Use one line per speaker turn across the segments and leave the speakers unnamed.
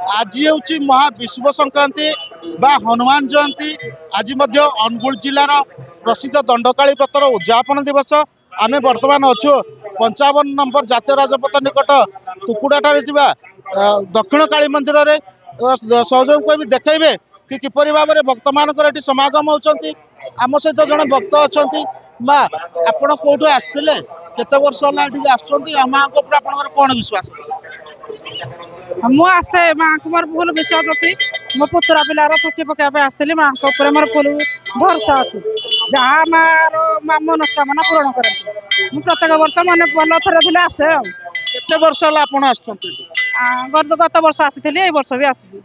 आज हूँ महाविश्व संक्रांति बा हनुमान जयंती। आज अनुगुल जिलार प्रसिद्ध दंडकाली पत्र उद्यापन दिवस। आम बर्तमान अच्छु 55 नंबर जातीय राजपथ निकट तुकुड़ा दक्षिण काली मंदिर में सहयोग को भी देखते कि किपर भाव में भक्त मान समागम होती। आम सहित जड़े भक्त अच्छा माँ आपण कौटू आसते केते वर्ष है माँ कौन विश्वास?
मु आसे माँ को मोर फुल विश्वास अच्छी। मो पुतरा पिलार छुट्टी पकाइबा आसती माँ मोर फुल भरसा अच्छी। जहाँ मार मनस्कामना पूरण करती प्रत्येक वर्ष मन भल थर आसे।
केते वर्ष है आप
गत वर्ष आसी वर्ष भी आसी।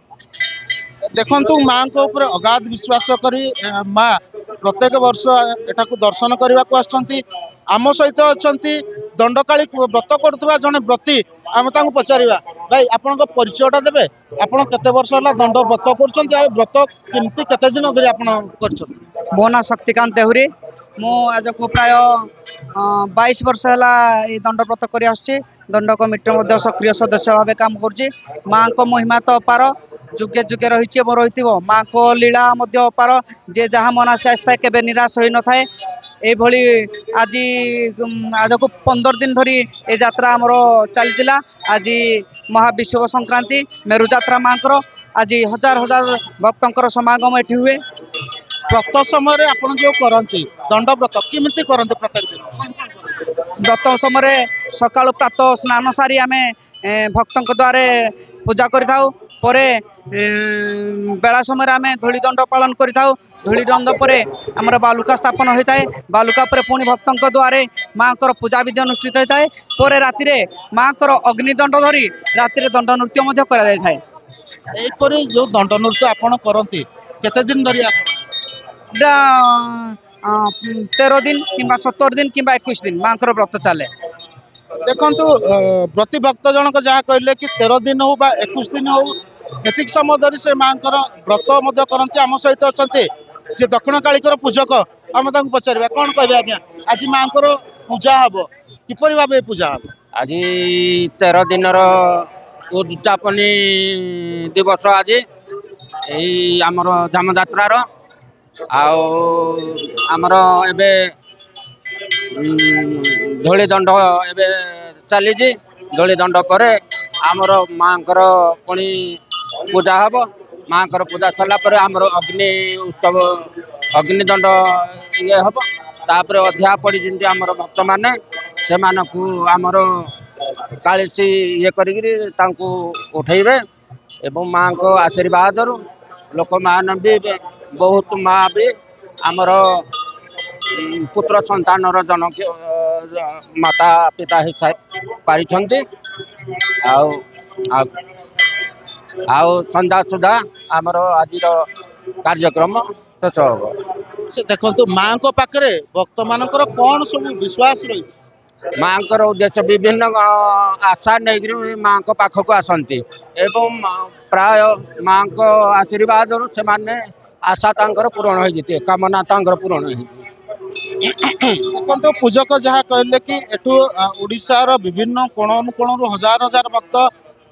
देखु माँ अगाध विश्वास करी माँ प्रत्येक वर्ष एठाक दर्शन करने को आम सहित अच्छा दंडकाली व्रत करुवा जड़े व्रती आम पचारा भाई आपण परिचयटा देवे आपण केते वर्ष है दंड व्रत कर व्रत केमती केते दिन धरी आप
मो ना शक्तिकांत देहुरी मु आज को प्राय 22 वर्ष है दंड व्रत कर दंड कमिटी सक्रिय सदस्य भाव काम कर माँ को महिमा तो अपार जुगे जुगे रही रही माँ को लीला अपार जे जहाँ मनासी आसता है केवे निराश हो न था। यही आज आज को 15 दिन धरी ए यात्रा आमर चलता। आज महाविश्व संक्रांति मेरु यात्रा माँ आज हजार हजार भक्तों समागम ये हुए।
व्रत समय आप जो करती दंड व्रत किमती करते प्रत्येक दिन
व्रत समय सकाल प्रातः स्नान सारी आम भक्तों द्वारे पूजा कर बेला समय आम धूली दंड पालन कर धूली दंड पर आमर बालुका स्थापन होता है। बालुका पर पुणी भक्तों द्वारे माँ को पूजा विधि अनुष्ठित होता है। पर राति माँ को अग्निदंड धरी राति दंड नृत्य
यहीपरी जो दंड नृत्य आप करती केते दिन धरी
13 दिन कि 17 दिन कि 21 दिन माँ को व्रत चले।
देखु प्रति भक्त जनक जहाँ कहले कि 13 दिन हो 21 दिन हो एतिक समय धरी से माँ व्रत करती आम सहित अच्छा जे दक्षिण कालिकर पूजक आम पचार कौन कहे आज्ञा आज माँ पूजा हम किपर भाव पूजा हम
आज 13 दिन उद्यापनी दिवस आज यही आमर धाम यात्रार आमर एबे धूली दंड एबे चली धूली दंड पर आमर माँ पुणी पूजा हम माँ पूजा सरला आमर अग्नि उत्सव अग्निदंड ये हम तापर अध्या पड़ी जमी आमर भक्त मैंने से आमर कालीसी ये करी उठेबे एवं माँ को आशीर्वाद लोक मान भी बहुत माँ भी आमर पुत्र संतान जनक माता पिता हिसाब पारी संध्या सुधा आमर आज कार्यक्रम शेष हम।
से देखो माँ को पाखे भक्त मान कौन सब विश्वास रही
माँ उद्देश्य विभिन्न आशा नहीं माँ को पाखक आसती एवं प्राय माँ को आशीर्वाद से माने आशा पूरण हो कामना पूरण हो।
देखो पूजक जहाँ कहले कि एठू ओडिशार विभिन्न कोण अनुकोण हजार हजार भक्त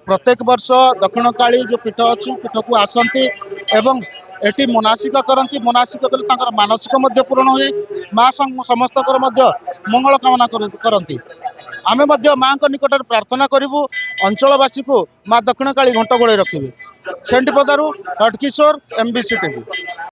प्रत्येक वर्ष दक्षिण काली जो पीठ अच्छी पीठ को आसती एवं एटी मनासिक करती मनासिक कले मानसिक पूरण हुए माँ समस्त मंगल कामना करती आम माँ निकट प्रार्थना करूँ अंचलवासी को माँ दक्षिण काली घंट गोड़े रखिए। सेंटीपदारू हटकिशोर MBC TV।